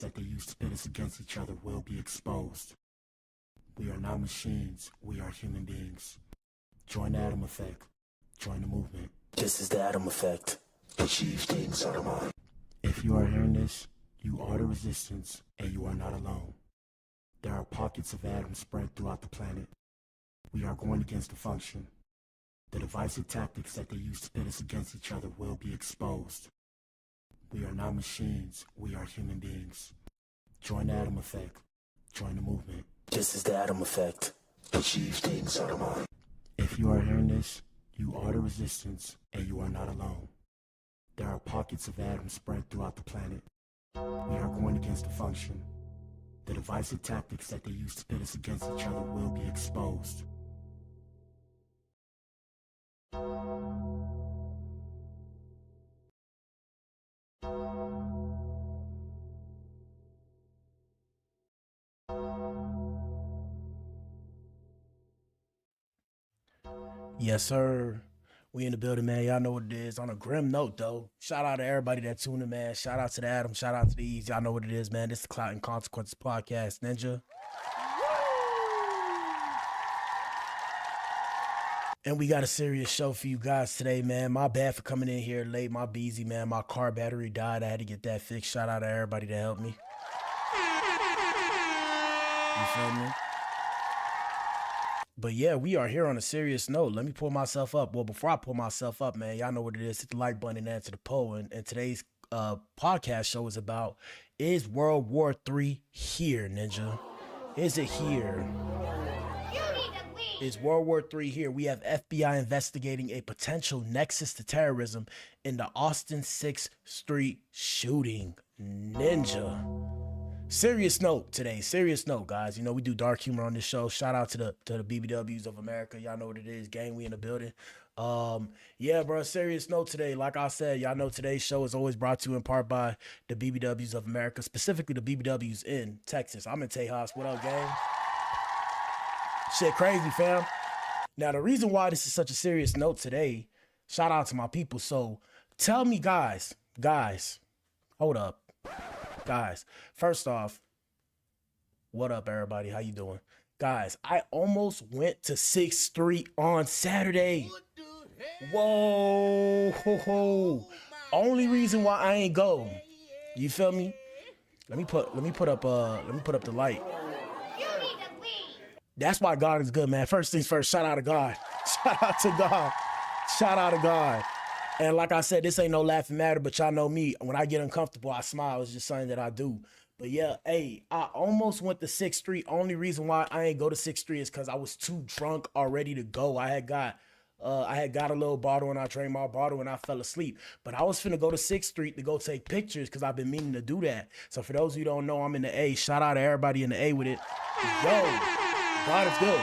that they use to pit us against each other will be exposed. We are not machines, we are human beings. Join the Atom Effect. Join the movement. This is the Atom Effect. Achieve things out of mind. If you are hearing this, you are the resistance, and you are not alone. There are pockets of atoms spread throughout the planet. We are going against the function. The divisive tactics that they use to pit us against each other will be exposed. We are not machines, we are human beings. Join the Atom Effect. Join the movement. This is the Atom Effect. Achieve things out of mind. If you are hearing this, you are the resistance, and you are not alone. There are pockets of atoms spread throughout the planet. We are going against the function. The divisive tactics that they use to pit us against each other will be exposed. Yes, sir. We in the building, man. Y'all know what it is. On a grim note, though, shout out to everybody that tuned in, man. Shout out to the Adam. Shout out to the Ease. Y'all know what it is, man. This is the Clout Consequences Podcast, Ninja. And we got a serious show for you guys today, man. My bad for coming in here late. My BZ, man. My car battery died. I had to get that fixed. Shout out to everybody that helped me. You feel me? But yeah, we are here on a serious note. Let me pull myself up. Well, before I pull myself up, man, y'all know what it is. Hit the like button and answer the poll. And today's podcast show is about, is World War III here, Ninja? Is it here? Is World War III here? We have FBI investigating a potential nexus to terrorism in the Austin 6th Street shooting. Ninja. Serious note today. Serious note, guys. You know, we do dark humor on this show. Shout out to the WW3s of America. Y'all know what it is. Gang, we in the building. Yeah, bro, serious note today. Like I said, y'all know today's show is always brought to you in part by the BBWs of America, specifically the BBWs in Texas. I'm in Tejas. What up, gang? Shit crazy, fam. Now, the reason why this is such a serious note today, shout out to my people. So tell me, guys, hold up. Guys, first off, what up, everybody? How you doing? Guys, I almost went to 6th Street on Saturday. Whoa, ho, ho. Only reason why I ain't go. You feel me? Let me put up the light. That's why God is good, man. First things first, shout out to God. Shout out to God. Shout out to God. And like I said, this ain't no laughing matter, but y'all know me. When I get uncomfortable, I smile. It's just something that I do. But yeah, hey, I almost went to 6th Street. Only reason why I ain't go to 6th Street is because I was too drunk already to go. I had got a little bottle and I drank my bottle and I fell asleep. But I was finna go to 6th Street to go take pictures because I've been meaning to do that. So for those of you who don't know, I'm in the A. Shout out to everybody in the A with it. Yo, God is good.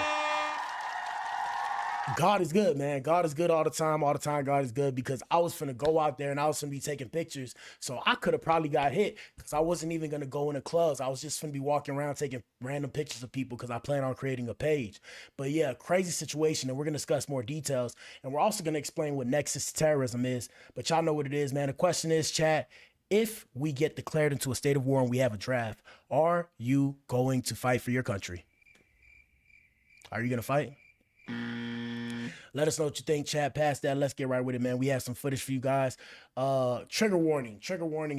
God is good, man. God is good all the time. All the time, God is good, because I was finna go out there and I was finna be taking pictures. So I could have probably got hit because I wasn't even gonna go in the clubs. I was just finna be walking around taking random pictures of people because I plan on creating a page. But yeah, crazy situation, and we're gonna discuss more details. And we're also gonna explain what Nexus terrorism is. But y'all know what it is, man. The question is, chat, if we get declared into a state of war and we have a draft, are you going to fight for your country? Are you gonna fight? Let us know what you think, chat. Past that, let's get right with it, man. We have some footage for you guys. Trigger warning.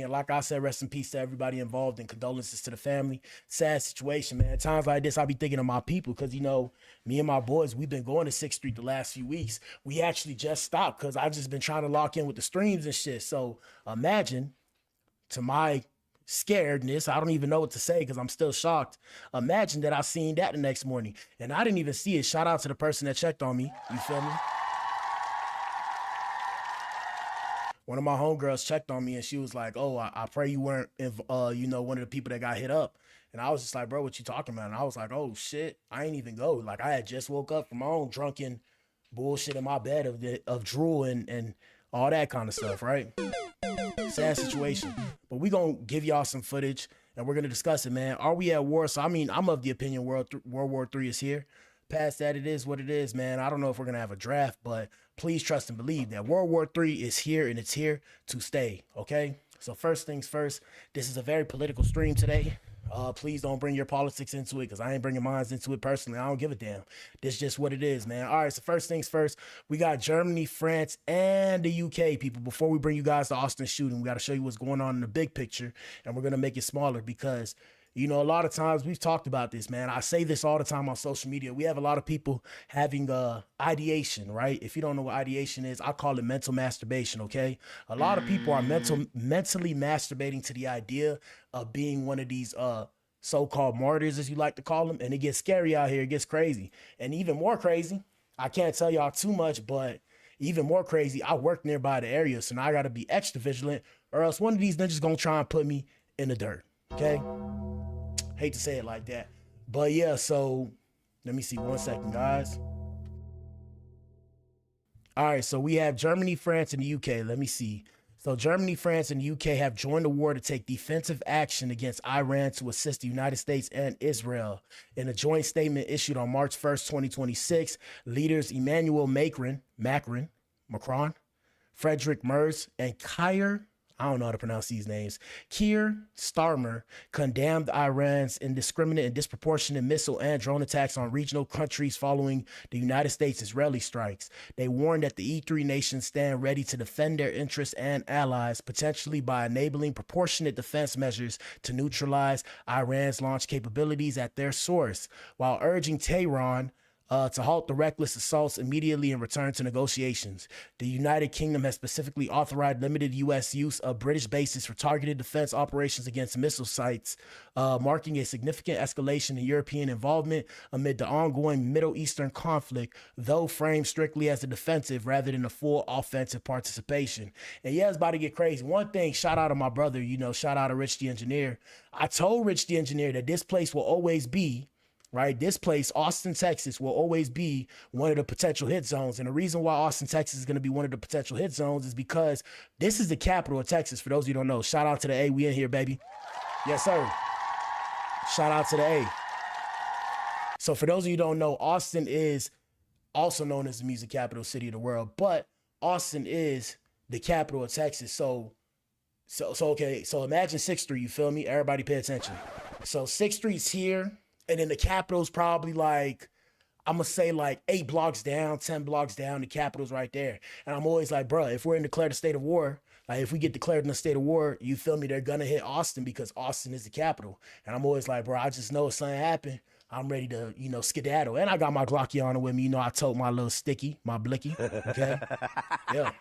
And like I said, rest in peace to everybody involved, and condolences to the family. Sad situation, man. At times like this, I be thinking of my people, because, you know, me and my boys, we've been going to 6th Street the last few weeks. We actually just stopped because I've just been trying to lock in with the streams and shit. So imagine, to my scaredness, I don't even know what to say because I'm still shocked. Imagine that I seen that the next morning and I didn't even see it. Shout out to the person that checked on me. You feel me? One of my homegirls checked on me and she was like, "Oh, I pray you weren't, one of the people that got hit up." And I was just like, "Bro, what you talking about?" And I was like, "Oh shit, I ain't even go." Like, I had just woke up from my own drunken bullshit in my bed of drool and all that kind of stuff, right? Sad situation. But we gonna give y'all some footage and we're gonna discuss it, man. Are we at war? So I mean, I'm of the opinion World War III is here. Past that, it is what it is, man. I don't know if we're gonna have a draft, but please trust and believe that World War III is here, and it's here to stay. Okay. So first things first, this is a very political stream today. Please don't bring your politics into it because I ain't bringing mine into it personally. I don't give a damn. This is just what it is, man. All right, so first things first, we got Germany, France, and the UK, people. Before we bring you guys to Austin's shooting, we got to show you what's going on in the big picture, and we're going to make it smaller because you know, a lot of times we've talked about this, man. I say this all the time on social media. We have a lot of people having ideation, right? If you don't know what ideation is, I call it mental masturbation, okay? A lot of people are mentally masturbating to the idea of being one of these so-called martyrs, as you like to call them, and it gets scary out here. It gets crazy. And even more crazy, I can't tell y'all too much, but even more crazy, I work nearby the area, so now I got to be extra vigilant, or else one of these ninjas gonna try and put me in the dirt, okay? Hate to say it like that. But yeah, so let me see 1 second, guys. All right, so we have Germany, France, and the UK. Let me see. So Germany, France, and the UK have joined the war to take defensive action against Iran to assist the United States and Israel. In a joint statement issued on March 1st, 2026, leaders Emmanuel Macron, Frederick Merz, and I don't know how to pronounce these names. Keir Starmer condemned Iran's indiscriminate and disproportionate missile and drone attacks on regional countries following the United States Israeli strikes. They warned that the E3 nations stand ready to defend their interests and allies, potentially by enabling proportionate defense measures to neutralize Iran's launch capabilities at their source, while urging Tehran to halt the reckless assaults immediately and return to negotiations. The United Kingdom has specifically authorized limited U.S. use of British bases for targeted defense operations against missile sites, marking a significant escalation in European involvement amid the ongoing Middle Eastern conflict, though framed strictly as a defensive rather than a full offensive participation. And yeah, it's about to get crazy. One thing, shout out to my brother, shout out to Rich the Engineer. I told Rich the Engineer that this place will always be, right? This place, Austin, Texas, will always be one of the potential hit zones. And the reason why Austin, Texas is going to be one of the potential hit zones is because this is the capital of Texas. For those of you who don't know, shout out to the A. We in here, baby. Yes, sir. Shout out to the A. So for those of you who don't know, Austin is also known as the music capital city of the world, but Austin is the capital of Texas. So okay. So imagine 6th Street, you feel me? Everybody pay attention. So 6th Street's here. And then the capital's probably like, I'm going to say like 8 blocks down, 10 blocks down. The capital's right there. And I'm always like, bro, if we're in declared a state of war, like if we get declared in a state of war, you feel me? They're going to hit Austin because Austin is the capital. And I'm always like, bro, I just know if something happened, I'm ready to, skedaddle. And I got my Glockiana with me. I told my little sticky, my blicky. Okay. Yeah.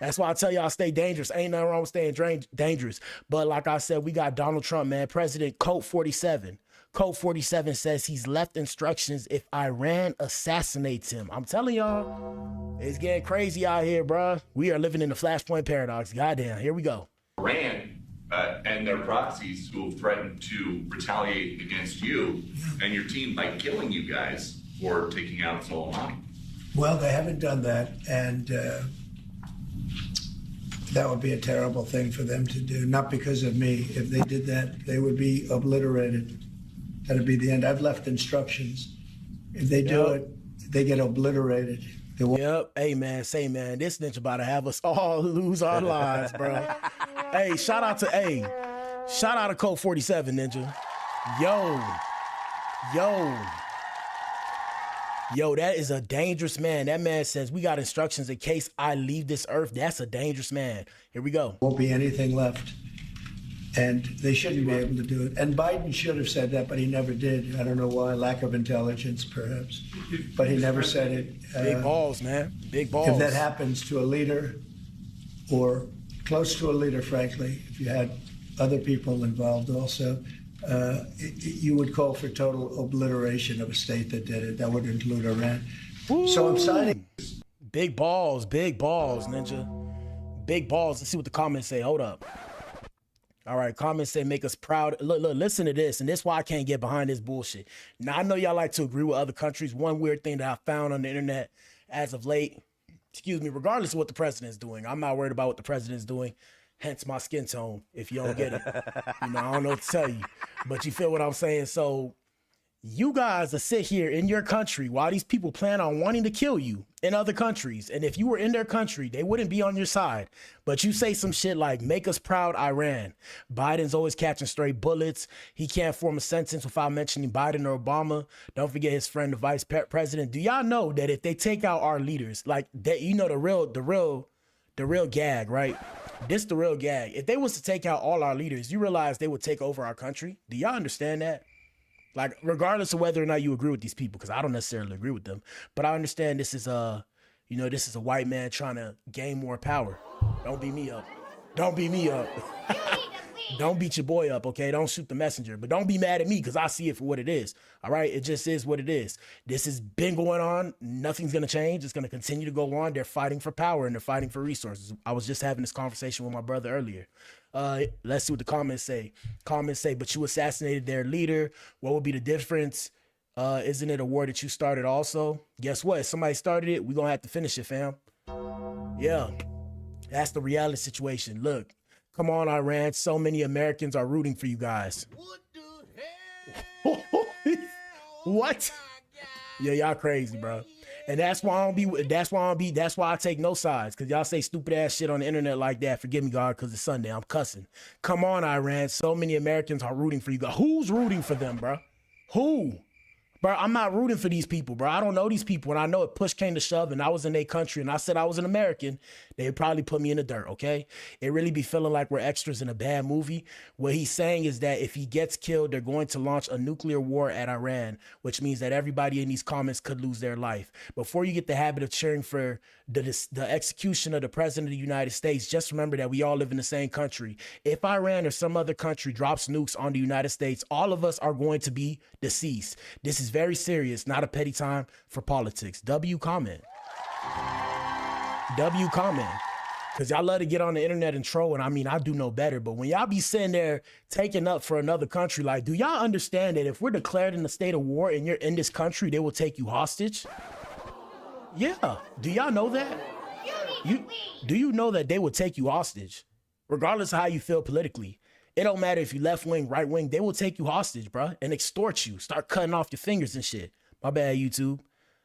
That's why I tell y'all stay dangerous. Ain't nothing wrong with staying dangerous. But like I said, we got Donald Trump, man, President Code 47. Code 47 says he's left instructions if Iran assassinates him. I'm telling y'all, it's getting crazy out here, bro. We are living in the Flashpoint paradox. Goddamn, here we go. Iran and their proxies who have threatened to retaliate against you and your team by killing you guys for taking out Soleimani. Well, they haven't done that, and that would be a terrible thing for them to do. Not because of me. If they did that, they would be obliterated. That'd be the end. I've left instructions. If they do it, they get obliterated. Yep. Hey, man. Say, man, this ninja about to have us all lose our lives, bro. Hey, shout out to Code 47, ninja. Yo, that is a dangerous man. That man says we got instructions in case I leave this earth. That's a dangerous man. Here we go. Won't be anything left. And they shouldn't be able to do it. And Biden should have said that, but he never did. I don't know why. Lack of intelligence, perhaps. But he never said it. Big balls, man. Big balls. If that happens to a leader or close to a leader, frankly, if you had other people involved also, you would call for total obliteration of a state that did it. That would include Iran. Woo. So I'm signing. Big balls, ninja. Big balls. Let's see what the comments say. Hold up. All right, comments say make us proud. Look, listen to this, and this is why I can't get behind this bullshit. Now, I know y'all like to agree with other countries. One weird thing that I found on the internet as of late, regardless of what the president's doing, I'm not worried about what the president's doing, hence my skin tone, if you don't get it. I don't know what to tell you, but you feel what I'm saying? So You guys are sit here in your country while these people plan on wanting to kill you in other countries. And if you were in their country, they wouldn't be on your side. But you say some shit like, make us proud, Iran. Biden's always catching stray bullets. He can't form a sentence without mentioning Biden or Obama. Don't forget his friend, the vice president. Do y'all know that if they take out our leaders, like that, you know, the real gag, right? This the real gag. If they was to take out all our leaders, you realize they would take over our country. Do y'all understand that? Like, regardless of whether or not you agree with these people, because I don't necessarily agree with them, but I understand this is this is a white man trying to gain more power. Don't beat me up. Don't beat me up. Don't beat your boy up, okay? Don't shoot the messenger, but don't be mad at me because I see it for what it is, all right? It just is what it is. This has been going on. Nothing's going to change. It's going to continue to go on. They're fighting for power and they're fighting for resources. I was just having this conversation with my brother earlier. Let's see what the comments say. Comments say, but you assassinated their leader. What would be the difference? Isn't it a war that you started also? Guess what? If somebody started it, we're going to have to finish it, fam. Yeah, that's the reality situation. Look. Come on, Iran. So many Americans are rooting for you guys. What the hell? What? Yeah, y'all crazy, bro. And that's why I take no sides. Cause y'all say stupid ass shit on the internet like that. Forgive me, God, cause it's Sunday. I'm cussing. Come on, Iran. So many Americans are rooting for you guys. Who's rooting for them, bro? Who? Bro, I'm not rooting for these people, bro. I don't know these people. And I know if push came to shove and I was in their country and I said I was an American, they'd probably put me in the dirt, okay? It really be feeling like we're extras in a bad movie. What he's saying is that if he gets killed, they're going to launch a nuclear war at Iran, which means that everybody in these comments could lose their life. Before you get the habit of cheering for the execution of the president of the United States, just remember that we all live in the same country. If Iran or some other country drops nukes on the United States, all of us are going to be deceased. This is very serious, not a petty time for politics. W comment. W comment. Because y'all love to get on the internet and troll, and I mean, I do know better, but when y'all be sitting there taking up for another country, like, do y'all understand that if we're declared in a state of war and you're in this country, they will take you hostage? Yeah. Do y'all know that? Do you know that they will take you hostage? Regardless of how you feel politically. It don't matter if you left wing, right wing, they will take you hostage, bro, and extort you. Start cutting off your fingers and shit. My bad, YouTube.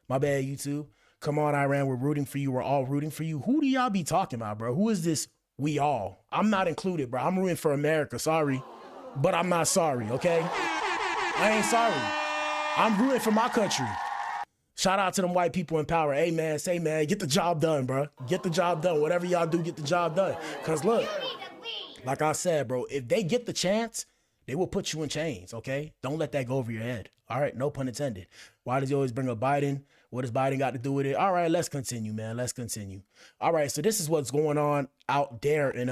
My bad, YouTube. Come on, Iran, we're rooting for you. We're all rooting for you. Who do y'all be talking about, bro? Who is this we all? I'm not included, bro. I'm rooting for America. Sorry. But I'm not sorry, okay? I ain't sorry. I'm rooting for my country. Shout out to them white people in power. Hey, man, say, man, get the job done, bro. Get the job done. Whatever y'all do, get the job done. Because, look, like I said, bro, if they get the chance, they will put you in chains, okay? Don't let that go over your head. All right, no pun intended. Why does he always bring up Biden? What does Biden got to do with it? All right, let's continue, man. Let's continue. All right, so this is what's going on out there in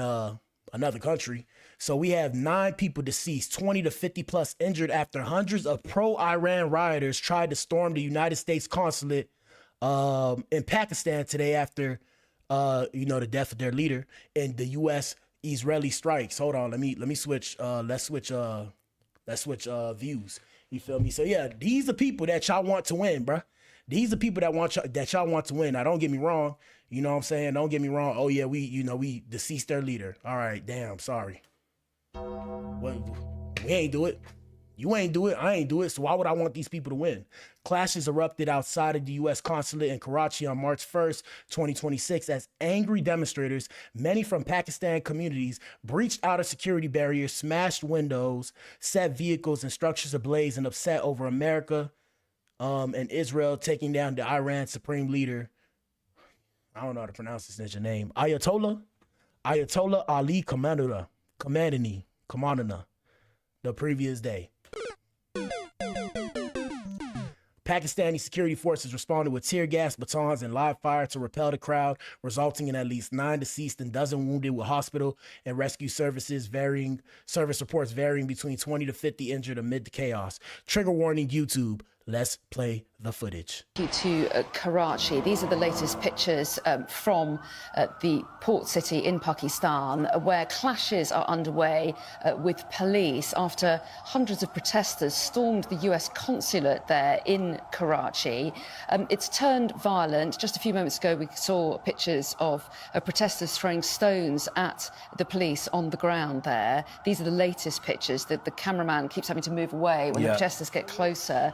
another country. So we have 9 people deceased, 20 to 50 plus injured after hundreds of pro-Iran rioters tried to storm the United States consulate in Pakistan today after, the death of their leader and the U.S. Israeli strikes. Hold on, let me switch. Let's switch views. You feel me? So yeah, these are people that y'all want to win, bruh. These are people that y'all want to win. Now, don't get me wrong. You know what I'm saying? Don't get me wrong. Oh yeah, we deceased their leader. All right, damn, sorry. Well, we ain't do it. You ain't do it. I ain't do it. So why would I want these people to win? Clashes erupted outside of the U.S. consulate in Karachi on March 1st, 2026, as angry demonstrators, many from Pakistan communities, breached outer security barriers, smashed windows, set vehicles and structures ablaze, and upset over America and Israel taking down the Iran supreme leader. I don't know how to pronounce this ninja name. Ayatollah Ali Khamenei, the previous day. Pakistani security forces responded with tear gas, batons, and live fire to repel the crowd, resulting in at least 9 deceased and dozen wounded, with hospital and rescue service reports varying between 20 to 50 injured amid the chaos. Trigger warning, YouTube. Let's play the footage. To Karachi. These are the latest pictures from the port city in Pakistan, where clashes are underway with police after hundreds of protesters stormed the US consulate there in Karachi. It's turned violent. Just a few moments ago, we saw pictures of protesters throwing stones at the police on the ground there. These are the latest pictures. The cameraman keeps having to move away when the protesters get closer.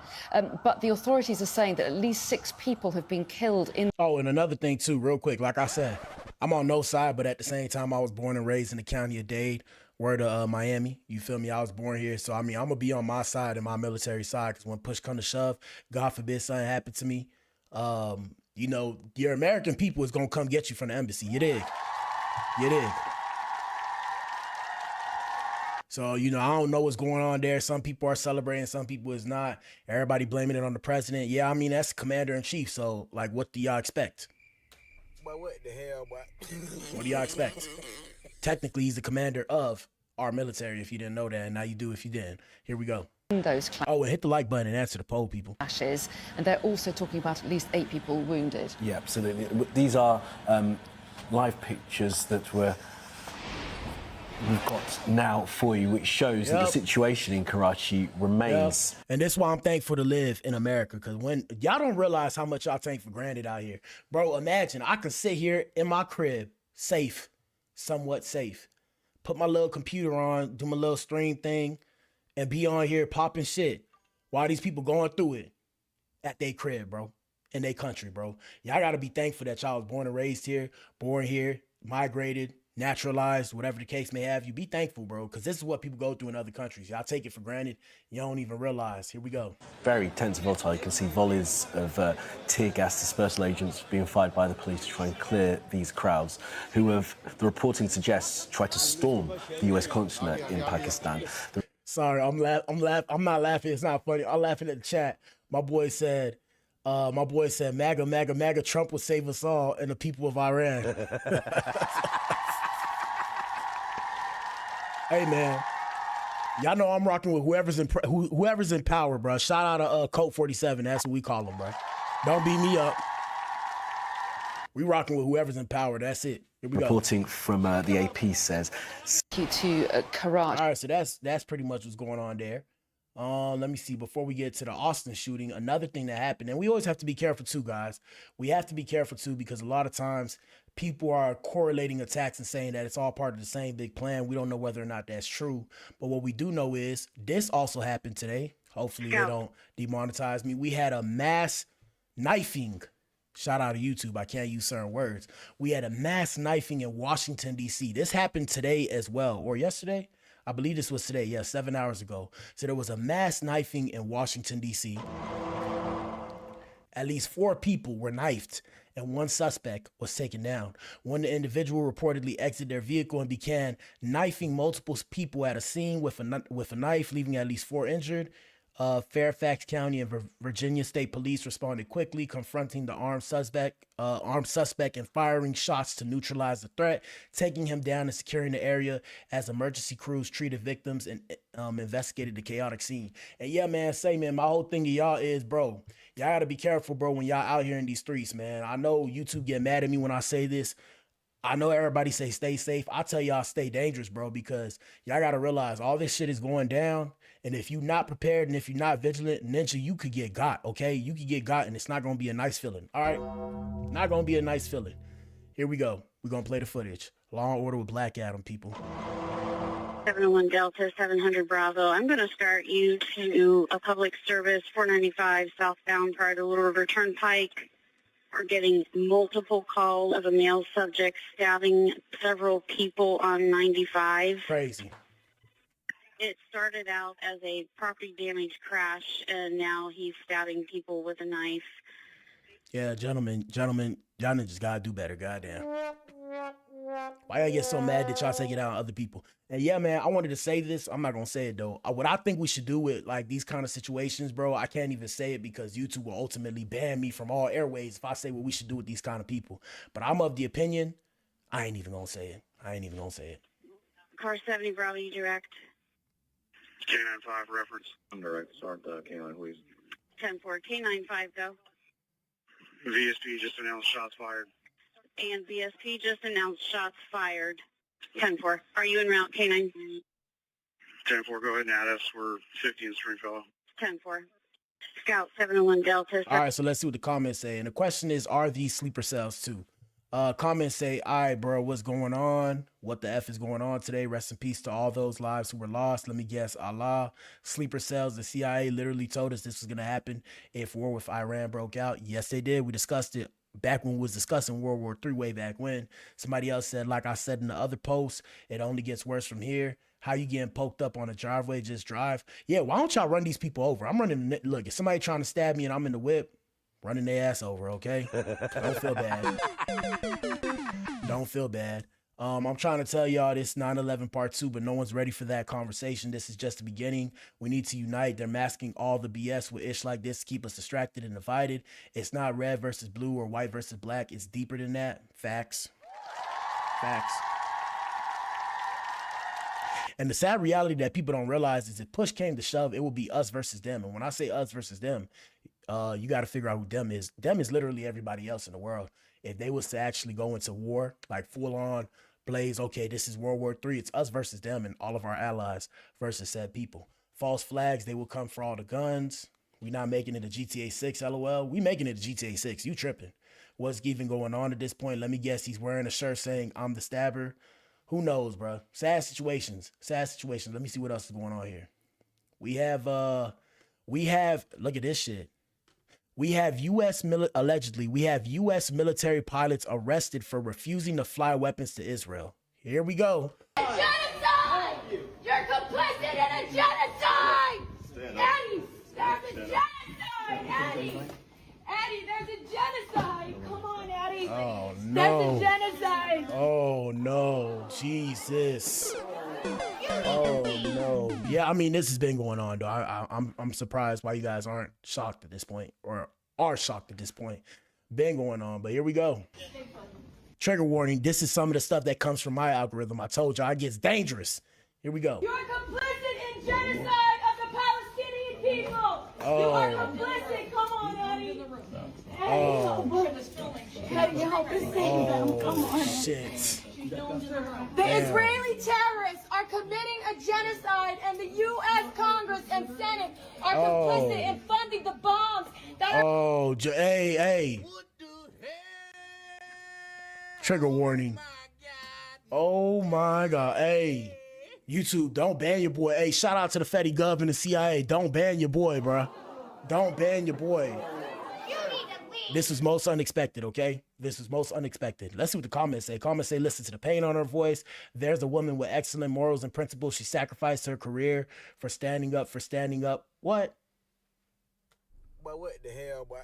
But the authorities are saying that at least 6 people have been killed in... Oh, and another thing too, real quick, like I said, I'm on no side, but at the same time, I was born and raised in the county of Dade, word of Miami. You feel me? I was born here. So, I mean, I'm going to be on my side and my military side, because when push come to shove, God forbid something happened to me, you know, your American people is going to come get you from the embassy. You dig? You dig? So, you know, I don't know what's going on there. Some people are celebrating, some people is not. Everybody blaming it on the president. Yeah, I mean, that's commander-in-chief. So, like, what do y'all expect? But what the hell, boy? What do y'all expect? Technically, he's the commander of our military, if you didn't know that. And now you do if you didn't. Here we go. those Oh, and hit the like button and answer the poll, people. clashes. And they're also talking about at least 8 people wounded. Yeah, absolutely. These are live pictures that we've got now for you, which shows that the situation in Karachi remains. And that's why I'm thankful to live in America, because when y'all don't realize how much y'all take for granted out here. Bro, imagine I can sit here in my crib, safe, somewhat safe, put my little computer on, do my little stream thing, and be on here popping shit while these people going through it at their crib, bro, in their country, bro. Y'all got to be thankful that y'all was born and raised here, born here, migrated, naturalized, whatever the case may have. You be thankful, bro, because this is what people go through in other countries. Y'all take it for granted. You don't even realize. Here we go. Very tense and volatile. You can see volleys of tear gas dispersal agents being fired by the police to try and clear these crowds who have, the reporting suggests, tried to storm the US consulate in Pakistan. Sorry, I'm not laughing. It's not funny. I'm laughing at the chat. My boy said, MAGA, MAGA, MAGA, Trump will save us all and the people of Iran. Hey, man. Y'all know I'm rocking with whoever's in power, bro. Shout out to Colt 47. That's what we call him, bro. Don't beat me up. We rocking with whoever's in power. That's it. Here we go. Reporting from the AP says. To Karachi. All right, so that's pretty much what's going on there. Let me see. Before we get to the Austin shooting, another thing that happened, and we always have to be careful too, guys. We have to be careful too, because a lot of times people are correlating attacks and saying that it's all part of the same big plan. We don't know whether or not that's true. But what we do know is this also happened today. Hopefully they don't demonetize me. We had a mass knifing. Shout out to YouTube. I can't use certain words. We had a mass knifing in Washington, D.C. This happened today as well, or yesterday. I believe this was today. Yeah, 7 hours ago. So there was a mass knifing in Washington, D.C. At least 4 people were knifed and 1 suspect was taken down. One individual reportedly exited their vehicle and began knifing multiple people at a scene with a knife, leaving at least 4 injured. Fairfax County and Virginia State Police responded quickly, confronting the armed suspect and firing shots to neutralize the threat, taking him down and securing the area as emergency crews treated victims and investigated the chaotic scene. And yeah, man, my whole thing to y'all is, bro, y'all gotta be careful, bro, when y'all out here in these streets, man. I know YouTube get mad at me when I say this. I know everybody say stay safe. I tell y'all stay dangerous, bro, because y'all got to realize all this shit is going down. And if you're not prepared and if you're not vigilant, ninja, you could get got, okay? You could get got and it's not going to be a nice feeling, all right? Not going to be a nice feeling. Here we go. We're going to play the footage. Law and Order with Blac Adam, people. 701 Delta, 700 Bravo. I'm going to start you to a public service 495 southbound prior to Little River Turnpike. We're getting multiple calls of a male subject stabbing several people on 95. Crazy. It started out as a property damage crash, and now he's stabbing people with a knife. Yeah, gentlemen, y'all just gotta do better, goddamn. Why y'all get so mad that y'all take it out on other people? And yeah, man, I wanted to say this. I'm not gonna say it though. What I think we should do with like these kind of situations, bro, I can't even say it because YouTube will ultimately ban me from all airways if I say what we should do with these kind of people. But I'm of the opinion, I ain't even gonna say it. Car 70 Bravo, you direct. K95 reference. I'm direct. Start K9, please. 10-4, K-9-5, go. VSP just announced shots fired. And VSP just announced shots fired. 10-4, are you en route, K-9? 10-4, go ahead and add us. We're 50 in Stringfellow. 10-4. Scout 701 Delta. All right, so let's see what the comments say. And the question is, are these sleeper cells too? Comments say, all right, bro, what's going on? What the F is going on today? Rest in peace to all those lives who were lost. Let me guess, Allah. Sleeper cells, the CIA literally told us this was going to happen if war with Iran broke out. Yes, they did. We discussed it back when we was discussing World War III way back when. Somebody else said, like I said in the other post, it only gets worse from here. How you getting poked up on a driveway? Just drive. Yeah, why don't y'all run these people over? I'm running. Look, if somebody trying to stab me and I'm in the whip, running their ass over, okay? Don't feel bad. Don't feel bad. I'm trying to tell y'all this 9/11 part 2, but no one's ready for that conversation. This is just the beginning. We need to unite. They're masking all the BS with ish like this to keep us distracted and divided. It's not red versus blue or white versus black. It's deeper than that. Facts. Facts. And the sad reality that people don't realize is if push came to shove, it will be us versus them. And when I say us versus them, you got to figure out who them is. Them is literally everybody else in the world. If they was to actually go into war, like full on blaze, okay, this is World War III, it's us versus them and all of our allies versus said people. False flags, they will come for all the guns. We not making it a GTA 6, LOL. We making it a GTA 6. You tripping. What's even going on at this point? Let me guess, he's wearing a shirt saying, I'm the stabber. Who knows, bro? Sad situations. Sad situations. Let me see what else is going on here. We have, look at this shit. We have allegedly, we have U.S. military pilots arrested for refusing to fly weapons to Israel. Here we go. Genocide! You're complicit in a genocide! Eddie, there's a genocide! Eddie! Eddie, there's a genocide! Come on, Eddie! Oh, no. There's a genocide! Oh, no. Jesus. Oh, no. Yeah, I mean, this has been going on, though. I'm surprised why you guys aren't shocked at this point, or are shocked at this point. Been going on, but here we go. Trigger warning. This is some of the stuff that comes from my algorithm. I told y'all it gets dangerous. Here we go. You're complicit in genocide of the Palestinian people! Oh. You are complicit! Come on, Eddie! Oh. Eddie, help us save them! Come on! Shit. The Israeli terrorists are committing a genocide, and the U.S. Congress and Senate are complicit in funding the bombs that are... Oh, hey. Trigger warning. Oh, my God. Hey, YouTube, don't ban your boy. Hey, shout out to the Fetty Gov and the CIA. Don't ban your boy, bro. Don't ban your boy. This was most unexpected, okay? This was most unexpected. Let's see what the comments say. Comments say, listen to the pain on her voice. There's a woman with excellent morals and principles. She sacrificed her career for standing up. What? But what the hell, boy?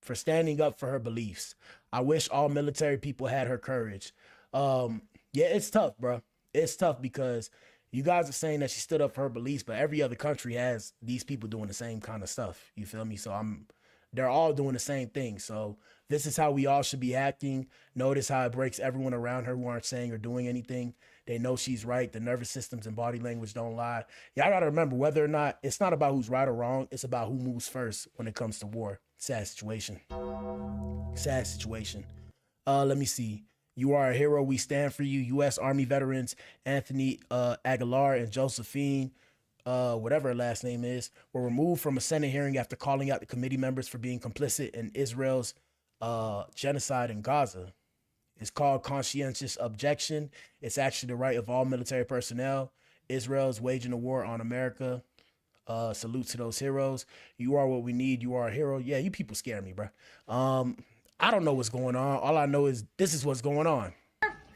For standing up for her beliefs. I wish all military people had her courage. Yeah, it's tough, bro. It's tough because you guys are saying that she stood up for her beliefs, but every other country has these people doing the same kind of stuff. You feel me? So they're all doing the same thing. So this is how we all should be acting. Notice how it breaks everyone around her who aren't saying or doing anything. They know she's right. The nervous systems and body language don't lie. Y'all got to remember, whether or not, it's not about who's right or wrong. It's about who moves first when it comes to war. Sad situation. Sad situation. Let me see. You are a hero. We stand for you. U.S. Army veterans Anthony Aguilar and Josephine, whatever her last name is, were removed from a Senate hearing after calling out the committee members for being complicit in Israel's genocide in Gaza. It's called conscientious objection. It's actually the right of all military personnel. Israel is waging a war on America. Salute to those heroes. You are what we need. You are a hero. Yeah, you people scare me, bro. I don't know what's going on. All I know is this is what's going on.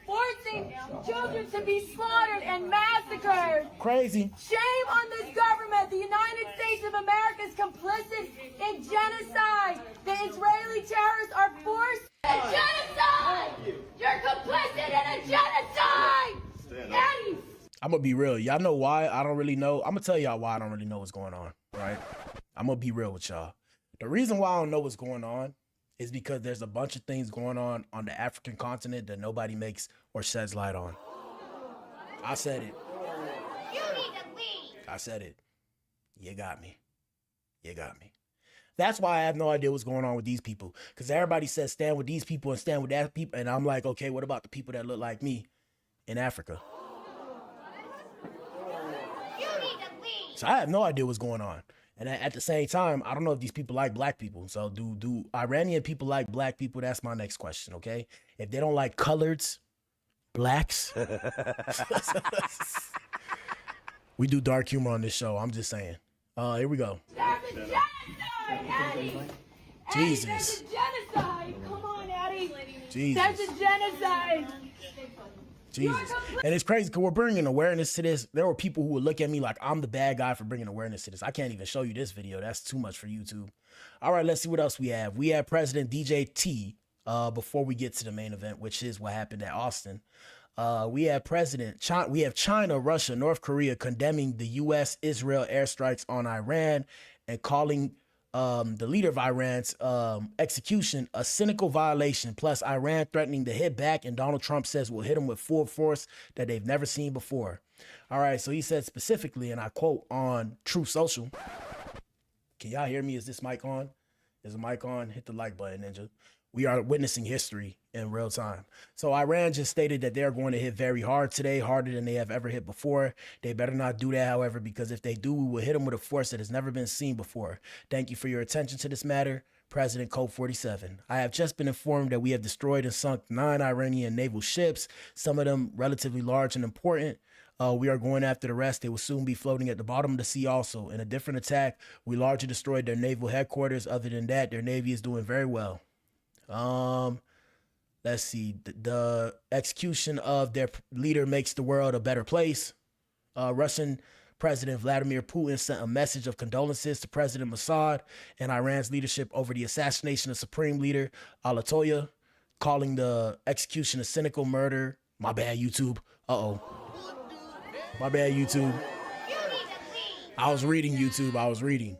Forcing children to be slaughtered and massacred. Crazy. Shame on this government. The United States of America is complicit in genocide. The Israeli terrorists are forced. Genocide! You're complicit in a genocide! Eddie! I'm going to be real. Y'all know why I don't really know. I'm going to tell y'all why I don't really know what's going on, right? I'm going to be real with y'all. The reason why I don't know what's going on is because there's a bunch of things going on the African continent that nobody makes or sheds light on. I said it. You need to leave. I said it. You got me. You got me. That's why I have no idea what's going on with these people. Because everybody says stand with these people and stand with that people. And I'm like, okay, what about the people that look like me in Africa? So I have no idea what's going on. And at the same time, I don't know if these people like black people. So do Iranian people like black people? That's my next question, okay? If they don't like coloreds, blacks. We do dark humor on this show. I'm just saying. Here we go. That's a genocide, Addie! Jesus. That's a genocide! Come on, Addie! Jesus. That's a genocide! Jesus. And it's crazy because we're bringing awareness to this. There were people who would look at me like I'm the bad guy for bringing awareness to this. I can't even show you this video. That's too much for YouTube. All right, let's see what else we have. We have President DJT before we get to the main event, which is what happened at Austin. We have China, Russia, North Korea condemning the U.S. Israel airstrikes on Iran and calling the leader of Iran's execution a cynical violation, plus Iran threatening to hit back, and Donald Trump says we'll hit them with full force that they've never seen before. All right, so he said specifically, and I quote on Truth Social. Can y'all hear me? Is this mic on? Is the mic on? Hit the like button, Ninja. We are witnessing history in real time. So Iran just stated that they're going to hit very hard today, harder than they have ever hit before. They better not do that, however, because if they do, we will hit them with a force that has never been seen before. Thank you for your attention to this matter. President Code 47. I have just been informed that we have destroyed and sunk 9 Iranian naval ships, some of them relatively large and important. We are going after the rest. They will soon be floating at the bottom of the sea also. In a different attack, we largely destroyed their naval headquarters. Other than that, their navy is doing very well. Let's see. The execution of their leader makes the world a better place. Russian President Vladimir Putin sent a message of condolences to President Mossad and Iran's leadership over the assassination of Supreme Leader Ayatollah, calling the execution a cynical murder. My bad, YouTube. Uh-oh. My bad, YouTube. I was reading, YouTube. I was reading.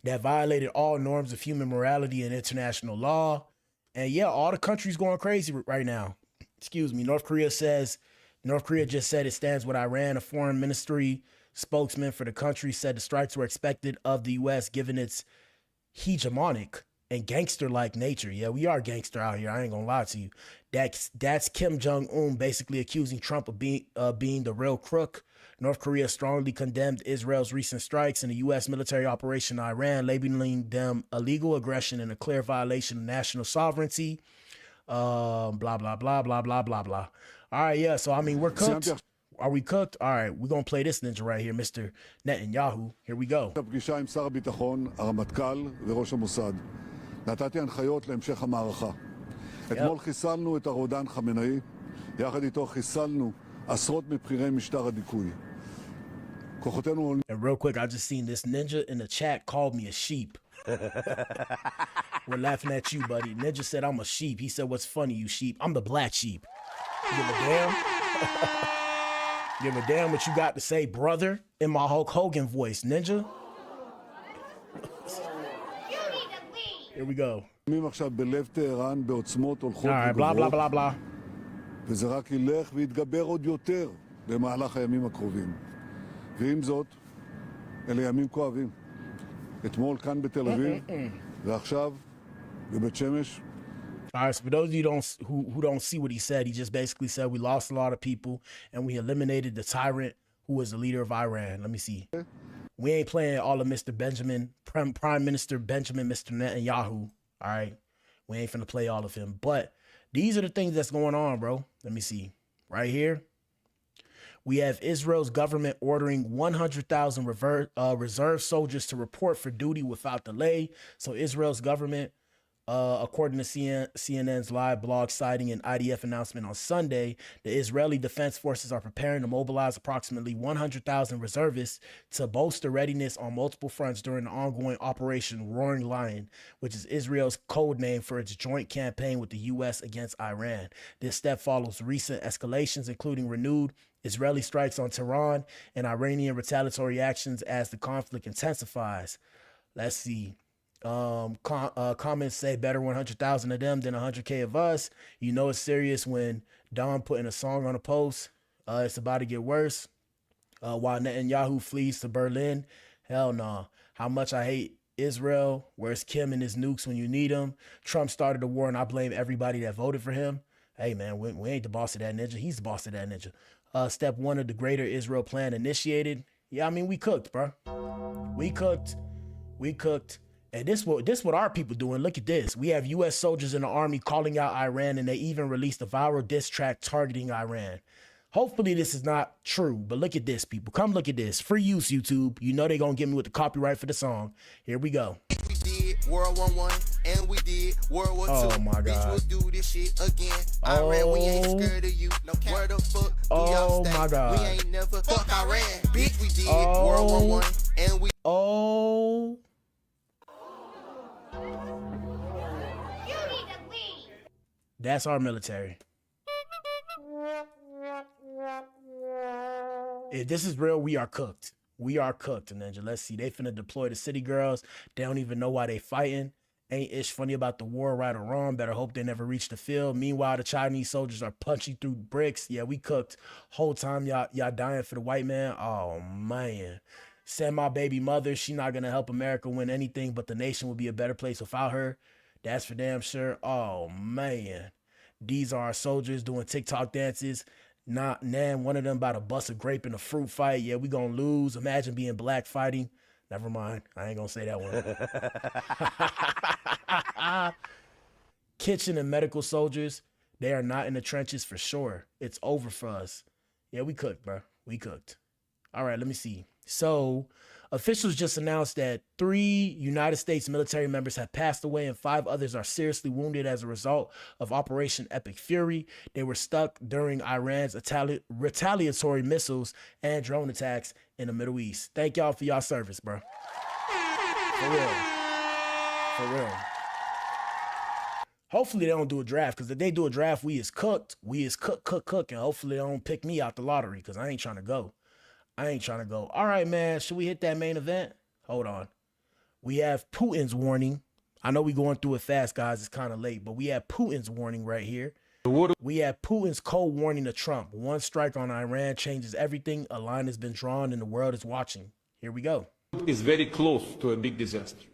That violated all norms of human morality and international law. And yeah, all the countries going crazy right now. Excuse me. North Korea just said it stands with Iran. A foreign ministry spokesman for the country said the strikes were expected of the U.S. given its hegemonic and gangster-like nature. Yeah, we are gangster out here. I ain't gonna lie to you. That's Kim Jong-un basically accusing Trump of being the real crook. North Korea strongly condemned Israel's recent strikes and the U.S. military operation in Iran, labeling them illegal aggression and a clear violation of national sovereignty. Blah, blah, blah, blah, blah, blah, blah. All right, yeah, so, I mean, we're cooked. Are we cooked? All right, we're going to play this ninja right here, Mr. Netanyahu. Here we go. הפגישה עם שר הביטחון, הרמטכ"ל וראש המוסד. נתתי הנחיות להמשך המערכה. אתמול חיסלנו את הרודן חמינאי, יחד איתו חיסלנו עשרות מבכירי משטר הדיכוי. כוחותינו... And real quick, I just seen this ninja in the chat called me a sheep. We're laughing at you, buddy. Ninja said I'm a sheep. He said, what's funny, you sheep? I'm the black sheep. Give a damn? Give a damn what you got to say, brother, in my Hulk Hogan voice, Ninja? Here we go. עכשיו בלב טהרן בעוצמות הולכות blah, blah, blah, blah. וזה רק ילך ויתגבר עוד יותר במהלך הימים הקרובים. ועם זאת, אלה ימים כואבים. אתמול כאן בתל אביב, ועכשיו בבית שמש. All right, so for those of you who don't see what he said, he just basically said we lost a lot of people and we eliminated the tyrant who was the leader of Iran. Let me see. We ain't playing all of Mr. Benjamin, Prime Minister Benjamin, Mr. Netanyahu. All right, we ain't finna play all of him. But these are the things that's going on, bro. Let me see. Right here, we have Israel's government ordering 100,000 reserve soldiers to report for duty without delay. So Israel's government, according to CNN's live blog citing an IDF announcement on Sunday, the Israeli Defense Forces are preparing to mobilize approximately 100,000 reservists to bolster readiness on multiple fronts during the ongoing Operation Roaring Lion, which is Israel's code name for its joint campaign with the U.S. against Iran. This step follows recent escalations, including renewed Israeli strikes on Tehran and Iranian retaliatory actions as the conflict intensifies. Let's see. Comments say better 100,000 of them than 100K of us. You know it's serious when Don putting a song on a post. It's about to get worse. While Netanyahu flees to Berlin, Hell no. How much I hate Israel. Where's Kim and his nukes when you need them? Trump started the war and I blame everybody that voted for him. Hey, man, we ain't the boss of that ninja. He's the boss of that ninja. Step 1 of the Greater Israel Plan initiated. Yeah, I mean, we cooked, bro. We cooked. And this what our people doing. Look at this. We have U.S. soldiers in the army calling out Iran, and they even released a viral diss track targeting Iran. Hopefully this is not true, but look at this, people. Come look at this. Free use, YouTube. You know they gonna get me with the copyright for the song. Here we go. We did World War I and we did World War II. Oh my God. Bitch, we'll do this shit again. Iran, we ain't scared of you. No, where the fuck do y'all stay? My God. We ain't never fuck Iran. Bitch, we did World War I and we. Oh. You need to leave. That's our military. If this is real, we are cooked. We are cooked, Ninja. Let's see. They finna deploy the city girls. They don't even know why they fighting. Ain't ish funny about the war, right or wrong. Better hope they never reach the field. Meanwhile, the Chinese soldiers are punching through bricks. Yeah, we cooked. Whole time y'all dying for the white man. Oh, man. Send my baby mother. She not gonna help America win anything, but the nation will be a better place without her. That's for damn sure. Oh, man. These are our soldiers doing TikTok dances. One of them about to bust a grape in a fruit fight. Yeah, we gonna lose. Imagine being Black fighting. Never mind. I ain't gonna say that one. Kitchen and medical soldiers, they are not in the trenches for sure. It's over for us. Yeah, we cooked, bro. We cooked. All right, let me see. So, officials just announced that 3 United States military members have passed away and 5 others are seriously wounded as a result of Operation Epic Fury. They were stuck during Iran's retaliatory missiles and drone attacks in the Middle East. Thank y'all for y'all service, bro. For real. For real. Hopefully they don't do a draft, because if they do a draft, we is cooked. We is cook, and hopefully they don't pick me out the lottery, because I ain't trying to go. All right, man. Should we hit that main event? Hold on. We have Putin's warning. I know we going through it fast, guys. It's kind of late, but we have Putin's warning right here. We have Putin's cold warning to Trump. One strike on Iran changes everything. A line has been drawn and the world is watching. Here we go. Is very close to a big disaster.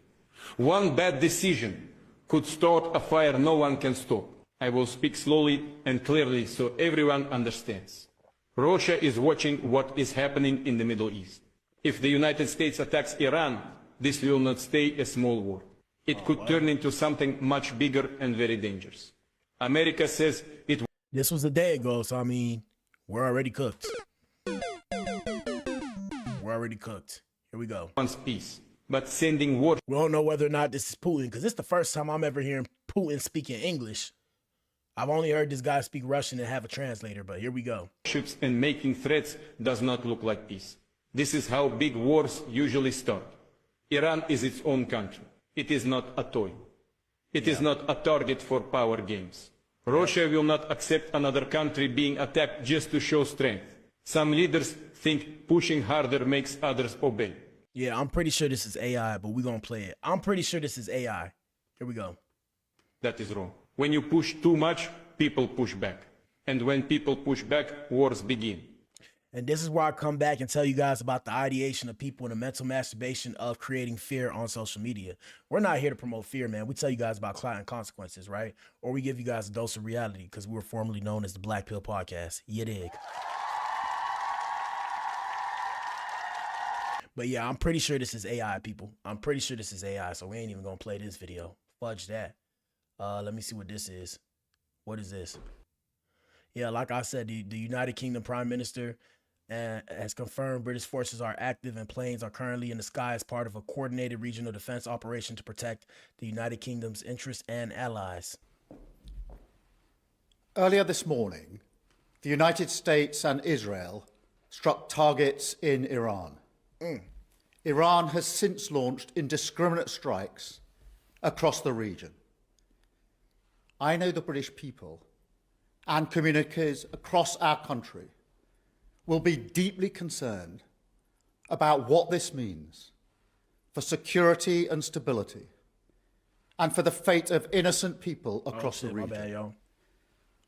One bad decision could start a fire no one can stop. I will speak slowly and clearly so everyone understands. Russia is watching what is happening in the Middle East. If the United States attacks Iran, this will not stay a small war. It could turn into something much bigger and very dangerous. America says it. This was a day ago, so I mean, we're already cooked. Here we go. Wants peace, but sending war. We don't know whether or not this is Putin, because it's the first time I'm ever hearing Putin speaking English. I've only heard this guy speak Russian and have a translator, but here we go. Ships and making threats does not look like peace. This is how big wars usually start. Iran is its own country. It is not a toy. It is not a target for power games. Russia will not accept another country being attacked just to show strength. Some leaders think pushing harder makes others obey. Yeah, I'm pretty sure this is AI, but we're going to play it. I'm pretty sure this is AI. Here we go. That is wrong. When you push too much, people push back. And when people push back, wars begin. And this is where I come back and tell you guys about the ideation of people and the mental masturbation of creating fear on social media. We're not here to promote fear, man. We tell you guys about Clout Consequences, right? Or we give you guys a dose of reality, because we were formerly known as the Black Pill Podcast. You dig? But yeah, I'm pretty sure this is AI, people. I'm pretty sure this is AI, so we ain't even gonna play this video. Fudge that. Let me see what this is. What is this? Yeah, like I said, the United Kingdom Prime Minister has confirmed British forces are active and planes are currently in the sky as part of a coordinated regional defense operation to protect the United Kingdom's interests and allies. Earlier this morning, the United States and Israel struck targets in Iran. Iran has since launched indiscriminate strikes across the region. I know the British people and communities across our country will be deeply concerned about what this means for security and stability and for the fate of innocent people across the region,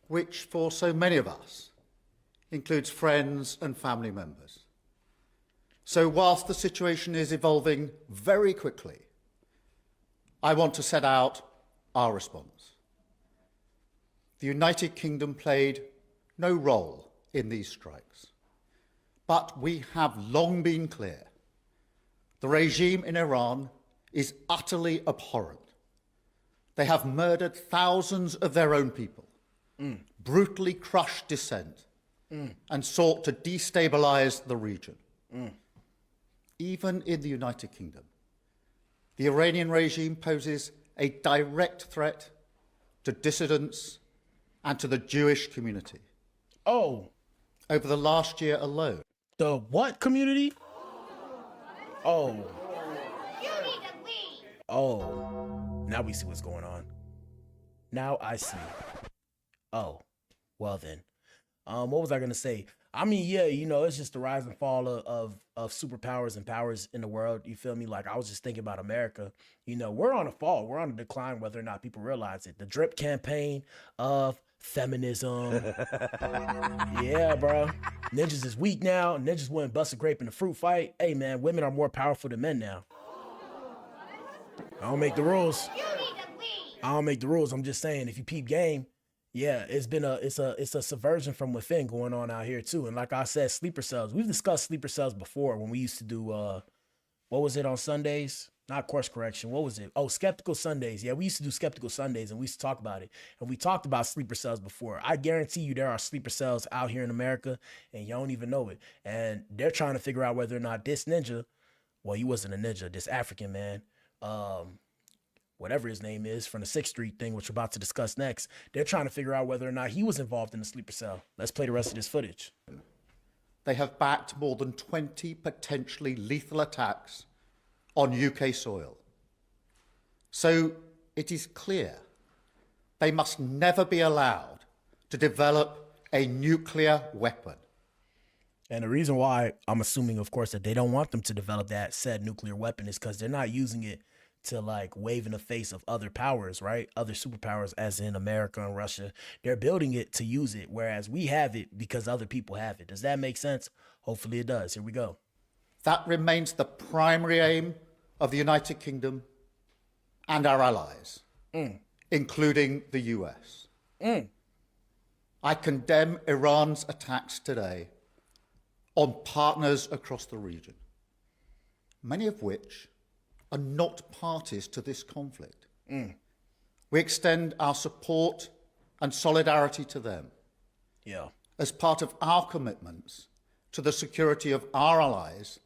which for so many of us includes friends and family members. So whilst the situation is evolving very quickly, I want to set out our response. The United Kingdom played no role in these strikes, but we have long been clear. The regime in Iran is utterly abhorrent. They have murdered thousands of their own people, brutally crushed dissent, and sought to destabilize the region. Even in the United Kingdom, the Iranian regime poses a direct threat to dissidents and to the Jewish community. Oh. Over the last year alone. The what community? Oh. Oh. Now we see what's going on. Now I see. Oh. Well then. What was I gonna say? I mean, yeah, you know, it's just the rise and fall of superpowers and powers in the world. You feel me? Like, I was just thinking about America. You know, we're on a fall. We're on a decline, whether or not people realize it. The drip campaign of feminism. Yeah, bro. Ninjas is weak now. Ninjas wouldn't bust a grape in a fruit fight. Hey, man, women are more powerful than men now. I don't make the rules. I don't make the rules. I'm just saying, if you peep game, yeah, it's a subversion from within going on out here too. And like I said, sleeper cells. We've discussed sleeper cells before when we used to do what was it on Sundays? Not course correction. What was it? Oh, Skeptical Sundays. Yeah, we used to do Skeptical Sundays and we used to talk about it. And we talked about sleeper cells before. I guarantee you there are sleeper cells out here in America and you don't even know it. And they're trying to figure out whether or not this ninja, well, he wasn't a ninja, this African man, whatever his name is, from the 6th Street thing, which we're about to discuss next, they're trying to figure out whether or not he was involved in the sleeper cell. Let's play the rest of this footage. They have backed more than 20 potentially lethal attacks on UK soil. So it is clear they must never be allowed to develop a nuclear weapon. And the reason why I'm assuming, of course, that they don't want them to develop that said nuclear weapon is because they're not using it to like wave in the face of other powers, right? Other superpowers, as in America and Russia. They're building it to use it, whereas we have it because other people have it. Does that make sense? Hopefully it does. Here we go. That remains the primary aim of the United Kingdom and our allies, including the US. I condemn Iran's attacks today on partners across the region, many of which are not parties to this conflict. We extend our support and solidarity to them. Yeah. As part of our commitments to the security of our allies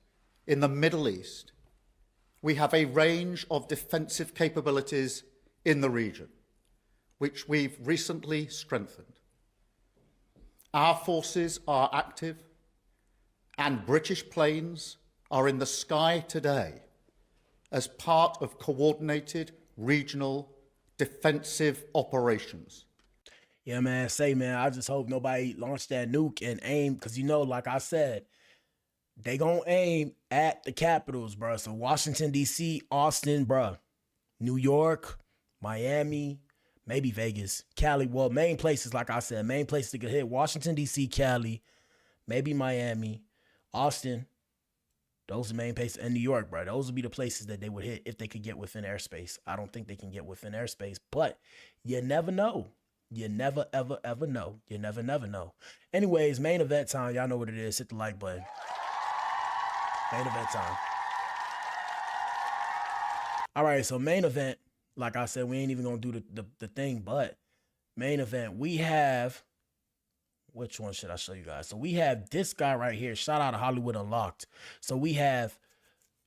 in the Middle East, we have a range of defensive capabilities in the region, which we've recently strengthened. Our forces are active, and British planes are in the sky today as part of coordinated regional defensive operations. Yeah, man, I just hope nobody launched that nuke and aim, because, you know, like I said, they gonna aim at the capitals, bro. So Washington, D.C., Austin, bro, New York, Miami, maybe Vegas, Cali. Well, main places, like I said, main places that could hit: Washington, D.C., Cali, maybe Miami, Austin. Those are the main places, and New York, bro. Those would be the places that they would hit if they could get within airspace. I don't think they can get within airspace, but you never know. You never, ever, ever know. You never know. Anyways, main event time. Y'all know what it is. Hit the like button. Main event time. All right, so main event, like I said, we ain't even going to do the thing, but main event, we have, which one should I show you guys? So we have this guy right here. Shout out to Hollywood Unlocked. So we have,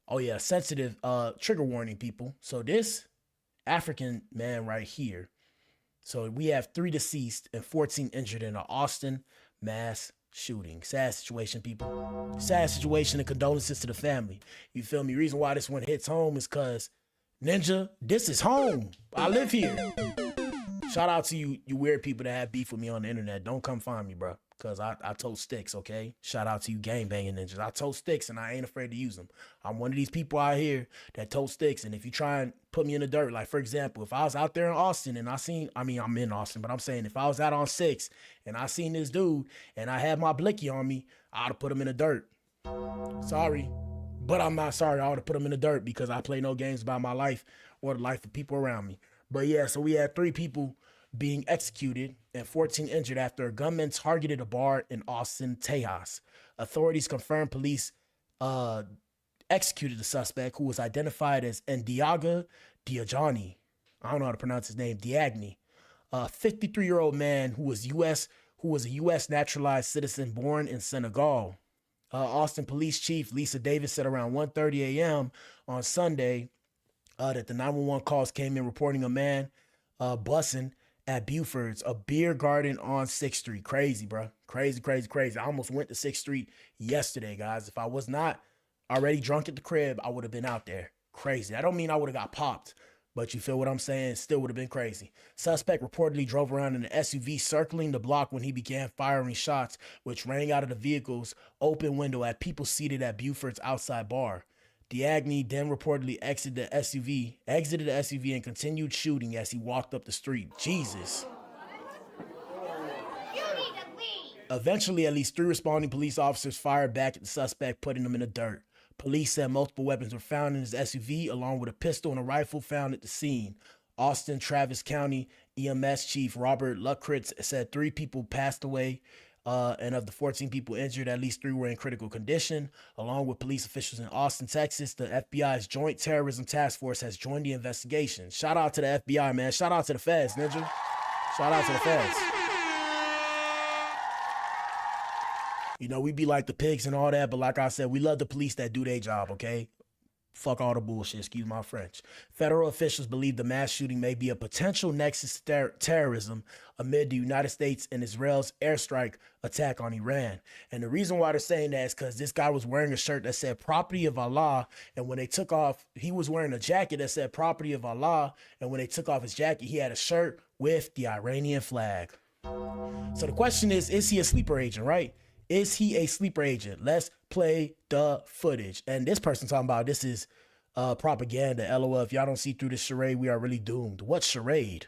oh yeah, sensitive trigger warning, people. So this African man right here. So we have 3 deceased and 14 injured in an Austin mass shooting. Sad situation, people. Sad situation, and condolences to the family. You feel me? Reason why this one hits home is because, Ninja, this is home. I live here. Shout out to you weird people that have beef with me on the internet. Don't come find me, bro, because I tote sticks, okay? Shout out to you gangbanging ninjas. I tote sticks, and I ain't afraid to use them. I'm one of these people out here that tote sticks, and if you try and put me in the dirt, like, for example, if I was out there in Austin and I'm in Austin, but I'm saying if I was out on 6 and I seen this dude and I had my blicky on me, I'd have put him in the dirt. Sorry, but I'm not sorry. I would have put him in the dirt because I play no games about my life or the life of people around me. But yeah, so we had 3 people being executed and 14 injured after a gunman targeted a bar in Austin, Texas. Authorities confirmed police executed the suspect, who was identified as Ndiaga Diajani. I don't know how to pronounce his name. Diagni, a 53-year-old man who was a U.S. naturalized citizen born in Senegal. Austin Police Chief Lisa Davis said around 1:30 a.m. on Sunday that the 911 calls came in reporting a man bussing at Buford's, a beer garden on 6th Street. Crazy, bro. Crazy. I almost went to 6th Street yesterday, guys. If I was not already drunk at the crib, I would have been out there. Crazy. I don't mean I would have got popped, but you feel what I'm saying? Still would have been crazy. Suspect reportedly drove around in an SUV circling the block when he began firing shots, which rang out of the vehicle's open window at people seated at Buford's outside bar. Diagni then reportedly exited the SUV and continued shooting as he walked up the street. Jesus. Eventually, at least 3 responding police officers fired back at the suspect, putting him in the dirt. Police said multiple weapons were found in his SUV, along with a pistol and a rifle found at the scene. Austin Travis County EMS Chief Robert Luckritz said 3 people passed away, and of the 14 people injured, at least 3 were in critical condition. Along with police officials in Austin, Texas, the FBI's Joint Terrorism Task Force has joined the investigation. Shout out to the FBI, man. Shout out to the feds, Ninja. Shout out to the feds. You know, we be like the pigs and all that, but like I said, we love the police that do their job, okay? Fuck all the bullshit, excuse my French. Federal officials believe the mass shooting may be a potential nexus to terrorism amid the United States and Israel's airstrike attack on Iran. And the reason why they're saying that is because this guy was wearing a shirt that said property of Allah, and when they took off, he was wearing a jacket that said property of Allah, and when they took off his jacket, he had a shirt with the Iranian flag. So the question is he a sleeper agent, right? Is he a sleeper agent? Let's play the footage. And this person talking about this is propaganda. LOL, if y'all don't see through this charade, we are really doomed. What charade?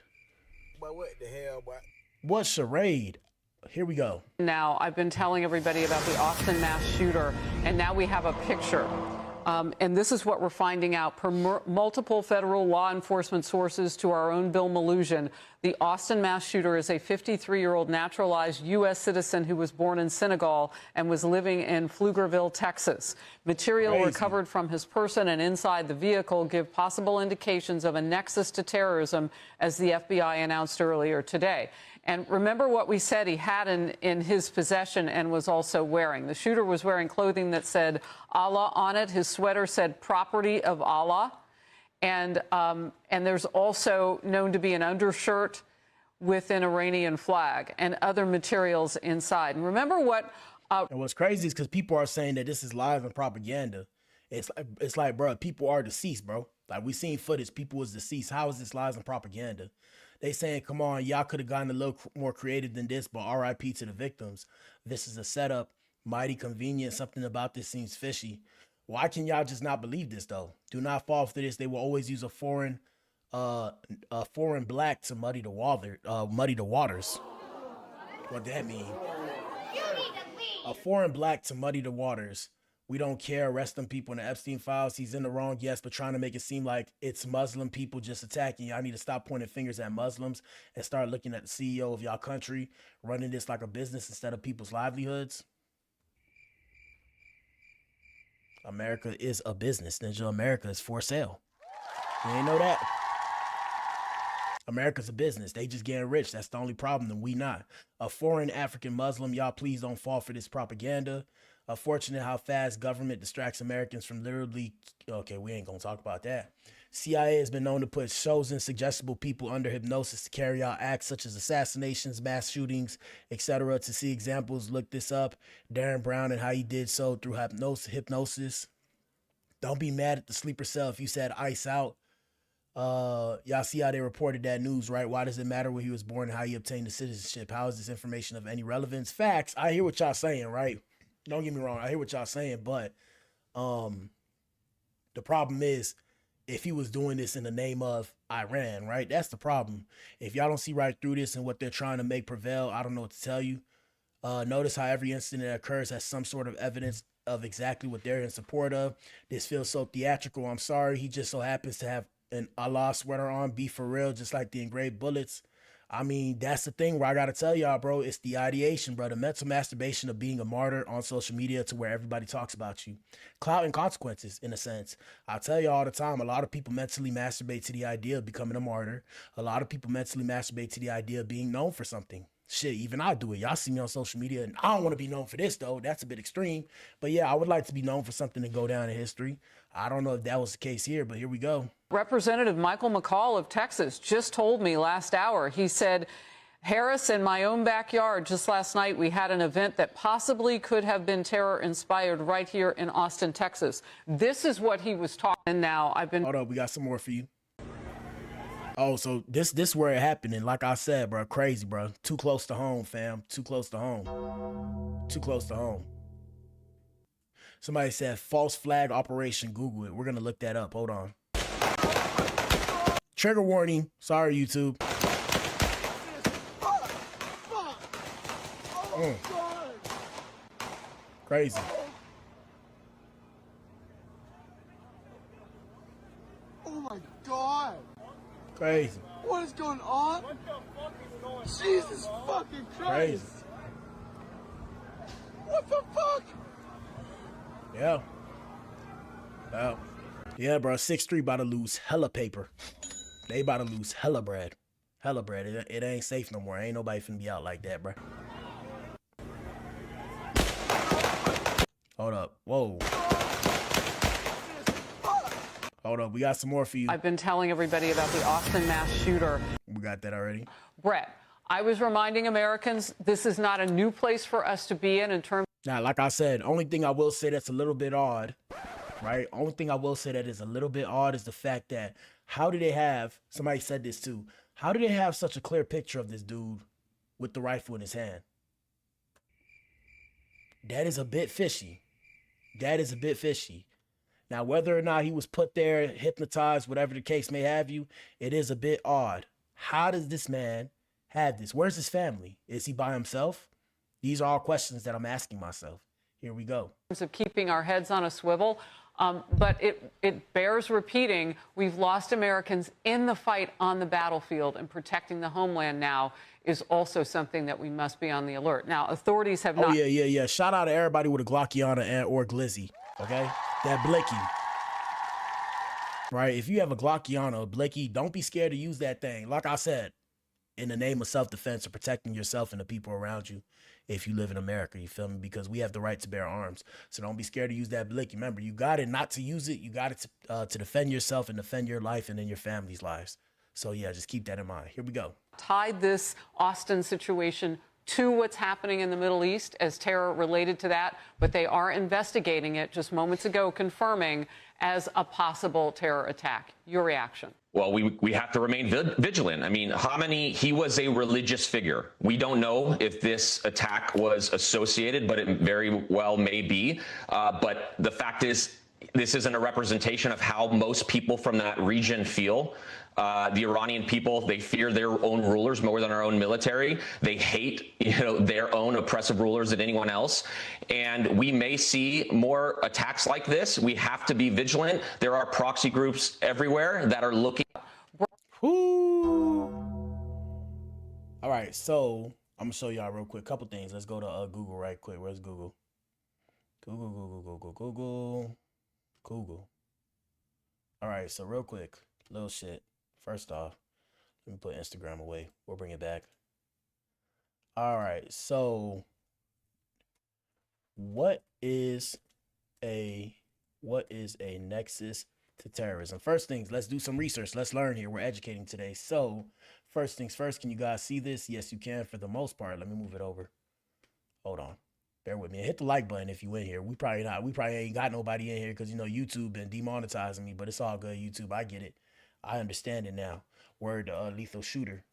But what the hell, boy? What charade? Here we go. Now, I've been telling everybody about the Austin mass shooter, and now we have a picture. And this is what we're finding out. Per multiple federal law enforcement sources to our own Bill Malhusian, the Austin mass shooter is a 53-year-old naturalized U.S. citizen who was born in Senegal and was living in Pflugerville, Texas. Material recovered from his person and inside the vehicle give possible indications of a nexus to terrorism, as the FBI announced earlier today. And remember what we said he had in his possession and was also wearing. The shooter was wearing clothing that said Allah on it. His sweater said property of Allah. And there's also known to be an undershirt with an Iranian flag and other materials inside. And remember what... and what's crazy is because people are saying that this is lies and propaganda. It's like, bro, people are deceased, bro. Like, we seen footage, people was deceased. How is this lies and propaganda? They saying, come on, y'all could have gotten a little more creative than this, but RIP to the victims. This is a setup, mighty convenient. Something about this seems fishy. Why can y'all just not believe this, though? Do not fall for this. They will always use a foreign black to muddy the waters. What that mean? A foreign black to muddy the waters. We don't care. Arrest them people in the Epstein files. He's in the wrong, yes, but trying to make it seem like it's Muslim people just attacking you. I need to stop pointing fingers at Muslims and start looking at the CEO of y'all country running this like a business instead of people's livelihoods. America is a business. Ninja, America is for sale. You ain't know that? America's a business. They just getting rich. That's the only problem, and we not. A foreign African Muslim, y'all please don't fall for this propaganda. Unfortunate how fast government distracts Americans from literally... Okay, we ain't gonna talk about that. CIA has been known to put chosen suggestible people under hypnosis to carry out acts such as assassinations, mass shootings, etc. To see examples, look this up. Darren Brown and how he did so through hypnosis. Don't be mad at the sleeper cell if you said ice out. Y'all see how they reported that news, right? Why does it matter where he was born and how he obtained the citizenship? How is this information of any relevance? Facts. I hear what y'all saying, right? Don't get me wrong. I hear what y'all saying, but the problem is if he was doing this in the name of Iran, right? That's the problem. If y'all don't see right through this and what they're trying to make prevail, I don't know what to tell you. Notice how every incident that occurs has some sort of evidence of exactly what they're in support of. This feels so theatrical. I'm sorry. He just so happens to have an Allah sweater on. Be for real, just like the engraved bullets. I mean, that's the thing where I got to tell y'all, bro, it's the ideation, bro. The mental masturbation of being a martyr on social media to where everybody talks about you. Clout and consequences, in a sense. I tell you all the time, a lot of people mentally masturbate to the idea of becoming a martyr. A lot of people mentally masturbate to the idea of being known for something. Shit, even I do it. Y'all see me on social media, and I don't want to be known for this, though. That's a bit extreme. But yeah, I would like to be known for something and go down in history. I don't know if that was the case here, but here we go. Representative Michael McCall of Texas just told me last hour, he said, Harris, in my own backyard, just last night, we had an event that possibly could have been terror-inspired right here in Austin, Texas. This is what he was talking. Now, I've been... Hold up, we got some more for you. Oh, so this where it happened, and like I said, bro, crazy, bro. Too close to home, fam. Too close to home. Too close to home. Somebody said false flag operation. Google it. We're gonna look that up. Hold on. Trigger warning. Sorry, YouTube. Crazy. Oh my God. Crazy. What is going on? What the fuck is going on? Jesus fucking Christ. Crazy. What the fuck? Yeah. Well, yeah, bro. 6'3" about to lose hella paper. They about to lose hella bread. Hella bread. It ain't safe no more. Ain't nobody finna be out like that, bro. Hold up. Whoa. Hold up. We got some more for you. I've been telling everybody about the Austin mass shooter. We got that already. Brett, I was reminding Americans this is not a new place for us to be in terms. Now, like I said, only thing I will say that's a little bit odd, right? Only thing I will say that is a little bit odd is the fact that how do they have, somebody said this too, how do they have such a clear picture of this dude with the rifle in his hand? That is a bit fishy. That is a bit fishy. Now, whether or not he was put there, hypnotized, whatever the case may have you, it is a bit odd. How does this man have this? Where's his family? Is he by himself? These are all questions that I'm asking myself. Here we go. In terms of keeping our heads on a swivel, but it bears repeating, we've lost Americans in the fight on the battlefield, and protecting the homeland now is also something that we must be on the alert. Now, authorities have not... Oh, yeah. Shout out to everybody with a Glockiana or Glizzy, okay? That Blicky. Right? If you have a Glockiana or Blicky, don't be scared to use that thing. Like I said, in the name of self-defense or protecting yourself and the people around you if you live in America, you feel me? Because we have the right to bear arms. So don't be scared to use that Blicky. Remember, you got it not to use it. You got it to defend yourself and defend your life and then your family's lives. So, yeah, just keep that in mind. Here we go. Tied this Austin situation to what's happening in the Middle East as terror related to that, but they are investigating it just moments ago, confirming as a possible terror attack. Your reaction? Well, we have to remain vigilant. I mean, Khamenei, he was a religious figure. We don't know if this attack was associated, but it very well may be. But the fact is, this isn't a representation of how most people from that region feel. The Iranian people, they fear their own rulers more than our own military. They hate, their own oppressive rulers than anyone else. And we may see more attacks like this. We have to be vigilant. There are proxy groups everywhere that are looking. Ooh. All right, so I'm gonna show y'all real quick. Couple things. Let's go to Google right quick. Where's Google? Google. All right, so real quick, little shit. First off, let me put Instagram away. We'll bring it back. All right, so what is a nexus to terrorism? First things, let's do some research. Let's learn here. We're educating today. So first things first, can you guys see this? Yes, you can for the most part. Let me move it over. Hold on. Bear with me. Hit the like button if you in here. We probably ain't got nobody in here because, YouTube been demonetizing me, but it's all good, YouTube. I get it. I understand it now. Word to lethal shooter.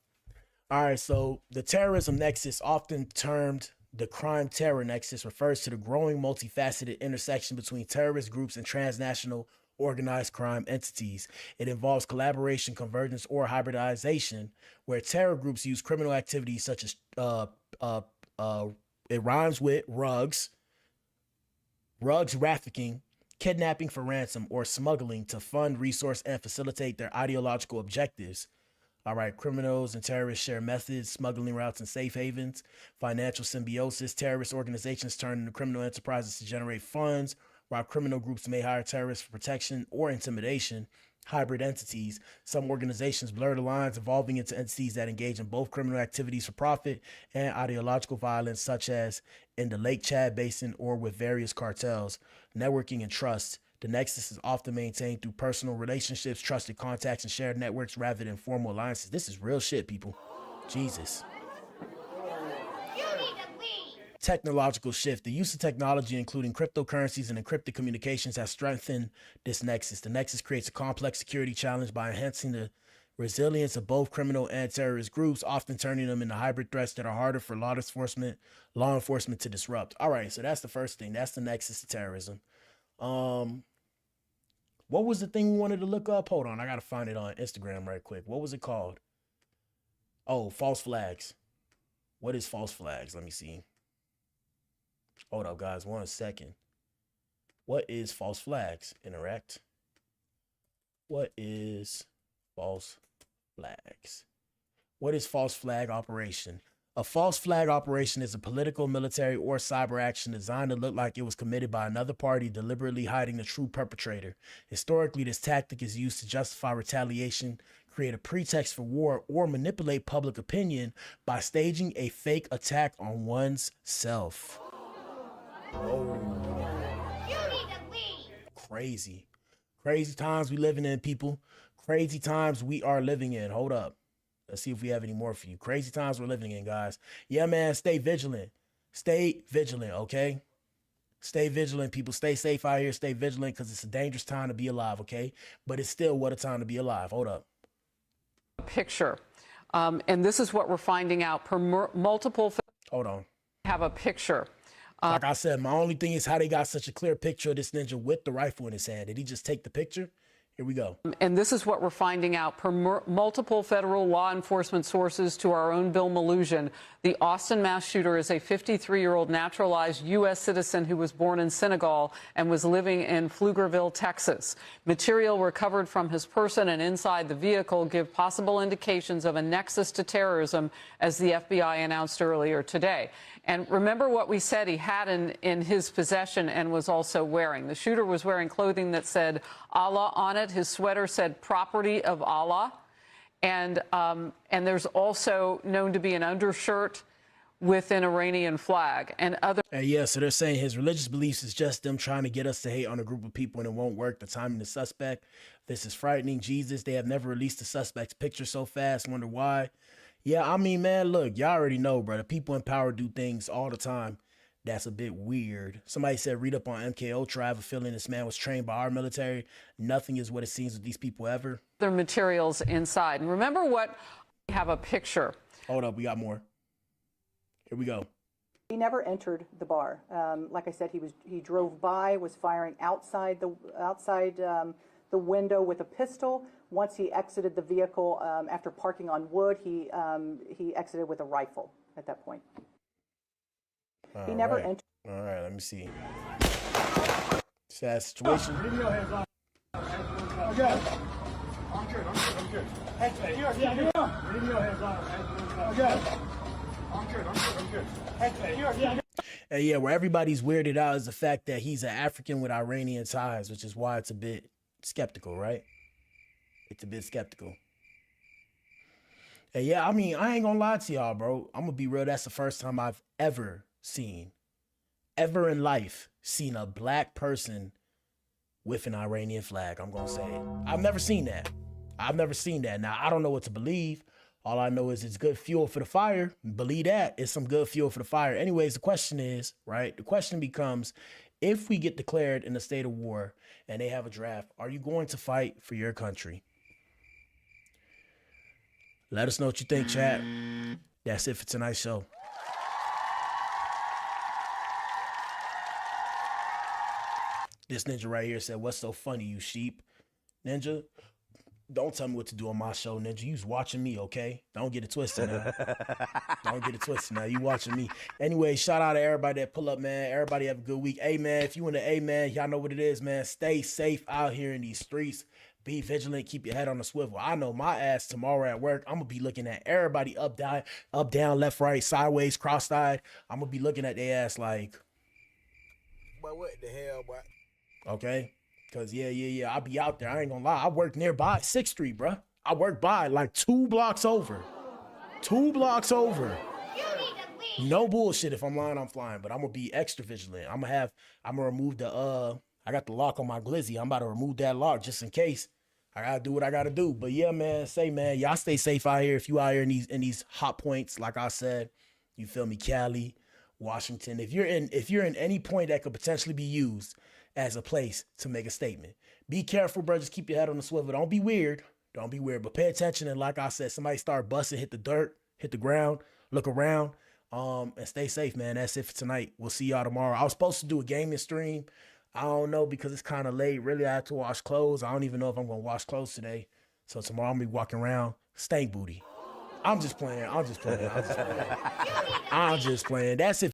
All right, so the terrorism nexus, often termed the crime terror nexus, refers to the growing multifaceted intersection between terrorist groups and transnational organized crime entities. It involves collaboration, convergence, or hybridization, where terror groups use criminal activities such as it rhymes with rugs, drugs trafficking, kidnapping for ransom, or smuggling to fund, resource, and facilitate their ideological objectives. All right, criminals and terrorists share methods, smuggling routes, and safe havens. Financial symbiosis. Terrorist organizations turn into criminal enterprises to generate funds, while criminal groups may hire terrorists for protection or intimidation. Hybrid entities. Some organizations blur the lines, evolving into entities that engage in both criminal activities for profit and ideological violence, such as in the Lake Chad Basin or with various cartels. Networking and trust. The Nexus is often maintained through personal relationships, trusted contacts, and shared networks rather than formal alliances. This is real shit, people. Jesus. Technological shift. The use of technology, including cryptocurrencies and encrypted communications, has strengthened this nexus. The nexus creates a complex security challenge by enhancing the resilience of both criminal and terrorist groups, often turning them into hybrid threats that are harder for law enforcement to disrupt. All right, so that's the first thing. That's the nexus to terrorism. What was the thing we wanted to look up? Hold on, I gotta find it on Instagram right quick. What was it called? Oh, false flags. What is false flags? Let me see. Hold up, guys, 1 second. What is false flags? Interact. What is false flags? What is false flag operation? A false flag operation is a political, military, or cyber action designed to look like it was committed by another party, deliberately hiding the true perpetrator. Historically, this tactic is used to justify retaliation, create a pretext for war, or manipulate public opinion by staging a fake attack on one's self. Oh. Crazy. Crazy times we living in, people. Crazy times we are living in. Hold up. Let's see if we have any more for you. Crazy times we're living in, guys. Yeah, man, stay vigilant. Stay vigilant, okay? Stay vigilant, people. Stay safe out here. Stay vigilant, because it's a dangerous time to be alive, okay? But it's still what a time to be alive. Hold up. Picture. And this is what we're finding out per multiple. Hold on. Have a picture. Like I said, my only thing is how they got such a clear picture of this ninja with the rifle in his hand. Did he just take the picture? Here we go. And this is what we're finding out per multiple federal law enforcement sources to our own Bill Mallusion. The Austin mass shooter is a 53-year-old naturalized U.S. citizen who was born in Senegal and was living in Pflugerville, Texas. Material recovered from his person and inside the vehicle give possible indications of a nexus to terrorism, as the FBI announced earlier today. And remember what we said he had in his possession and was also wearing. The shooter was wearing clothing that said Allah on it. His sweater said property of Allah. And there's also known to be an undershirt with an Iranian flag and other. Yeah, so they're saying his religious beliefs is just them trying to get us to hate on a group of people, and it won't work. The timing is suspect. This is frightening. Jesus, they have never released the suspect's picture so fast. Wonder why. Yeah, I mean, man, look, y'all already know, bro. The people in power do things all the time that's a bit weird. Somebody said, read up on MK Ultra. I have a feeling this man was trained by our military. Nothing is what it seems with these people ever. Their materials inside. And remember what, we have a picture. Hold up, we got more. Here we go. He never entered the bar. Like I said, he drove by, was firing outside the window with a pistol. Once he exited the vehicle after parking on wood, he exited with a rifle at that point. He never entered. All right, let me see. Sad situation. I'm good. I'm good. Hey, you're good. Leave your hands on. I'm good. I'm good. Hey, you're good. And yeah, where everybody's weirded out is the fact that he's an African with Iranian ties, which is why it's a bit skeptical, right? It's a bit skeptical. And yeah, I mean, I ain't gonna lie to y'all, bro. I'm gonna be real. That's the first time I've ever in life, seen a black person with an Iranian flag. I'm gonna say it. I've never seen that. Now, I don't know what to believe. All I know is it's good fuel for the fire. Believe that. It's some good fuel for the fire. Anyways, the question is, right? The question becomes, if we get declared in a state of war and they have a draft, are you going to fight for your country? Let us know what you think, chat. That's it for tonight's show. This ninja right here said, what's so funny, you sheep? Ninja, Don't tell me what to do on my show, Ninja. You was watching me, okay? Don't get it twisted now. Don't get it twisted now. You watching me. Anyway, shout out to everybody that pull up, man. Everybody have a good week. Hey, man, if you in the A, man, y'all know what it is, man. Stay safe out here in these streets. Be vigilant. Keep your head on the swivel. I know my ass tomorrow at work, I'm going to be looking at everybody up, down, left, right, sideways, cross-eyed. I'm going to be looking at their ass like... Boy, what the hell, boy? Okay? Because, yeah, I'll be out there. I ain't gonna lie. I work nearby 6th Street, bro. I work by like 2 blocks over. 2 blocks over. No bullshit. If I'm lying, I'm flying. But I'm going to be extra vigilant. I'm going to remove the, I got the lock on my glizzy. I'm about to remove that lock just in case. I got to do what I got to do. But yeah, man, y'all stay safe out here. If you out here in these hot points, like I said, you feel me, Cali, Washington. If you're in any point that could potentially be used as a place to make a statement, be careful, bro. Just keep your head on the swivel. Don't be weird, but pay attention. And like I said, somebody start busting, hit the dirt, hit the ground, look around, and stay safe, man. That's it for tonight. We'll see y'all tomorrow. I was supposed to do a gaming stream. I don't know because it's kind of late. Really, I had to wash clothes. I don't even know if I'm going to wash clothes today. So tomorrow I'm going to be walking around stank booty. I'm just playing. That's it.